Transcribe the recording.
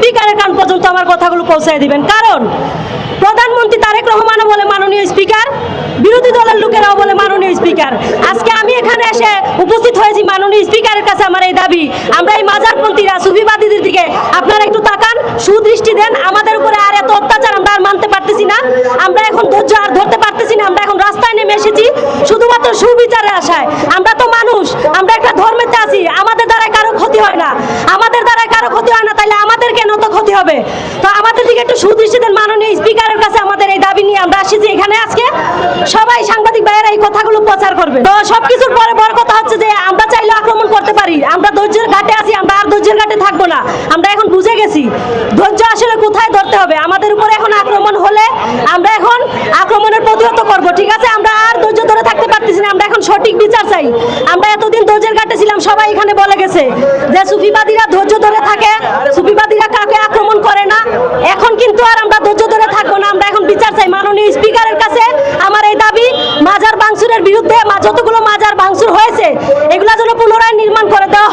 স্পিকারের কান পর্যন্ত আমার কথাগুলো পৌঁছায় দিবেন। কারণ প্রধানমন্ত্রী তারেক রহমানও বলে মাননীয় স্পিকার, বিরোধী দলের লোকেরাও বলে মাননীয় স্পিকার। আজকে আমি এখানে এসে উপস্থিত হয়েছি মাননীয় স্পিকারের কাছে আমার এই দাবি, আমরা এই মাজারপন্থীরা সুফিবাদীদের দিকে আপনারা একটু তাকান, সুদৃষ্টি দেন। আমাদের উপরে আর এত অত্যাচার আমরা আর মানতে পারতেছি না, আমরা এখন ধৈর্য আর ধরতে পারতেছি না। আমরা এখন রাস্তায় নেমে এসেছি শুধুমাত্র সুবিচারের আশায়। আমরা তো মানুষ, আমরা একটা ধর্মেতে আছি, আমাদের দ্বারা কারো ক্ষতি হয় না, আমাদের দ্বারা কারো ক্ষতি হয় না, তাইলে আমাদের কেন তো ক্ষতি হবে? তো আমাদের দিকে একটু সুদৃষ্টি দেন মাননীয় স্পিকারের কাছে। আমাদের এই দাবি নিয়ে আমরা আসছি এখানে। আজকে সবাই সাংবাদিক ভাইয়েরা এই কথাগুলো প্রচার করবে। তো সবকিছুর পরে বড় কথা হচ্ছে যে আমরা চাইলে আক্রমণ করতে পারি, আমরা ধৈর্যের ঘাটে আছি, আমরা আর ধৈর্যের ঘাটে থাকবো না। আমরা এখন বুঝে গেছি ধৈর্য আসলে কোথায় ধরতে হবে। আমাদের উপরে এখন আক্রমণ হলে আমরা এখন আক্রমণের প্রতিহত করব, ঠিক আছে? আমরা আর ধৈর্য ধরে থাকতে পারতেছি না, আমরা এখন সঠিক বিচার চাই। আমরা এতদিন ধৈর্যের ঘাটে ছিলাম, সবাই এখানে বলে গেছে যে সুফিবাদীরা ধৈর্য ধরে থাকে, সুফিবাদীরা কাউকে আক্রমণ করে না। এখন কিন্তু আর আমরা ধৈর্য ধরে থাকবো না, আমরা এখন বিচার চাই মাননীয় স্পিকারের কাছে। আমার এই দাবি, মাজার ভাঙচুরের বিরুদ্ধে যতগুলো মাজার ভাঙচুর হয়েছে এগুলা যেন পুনরায় নির্মাণ করে দেওয়া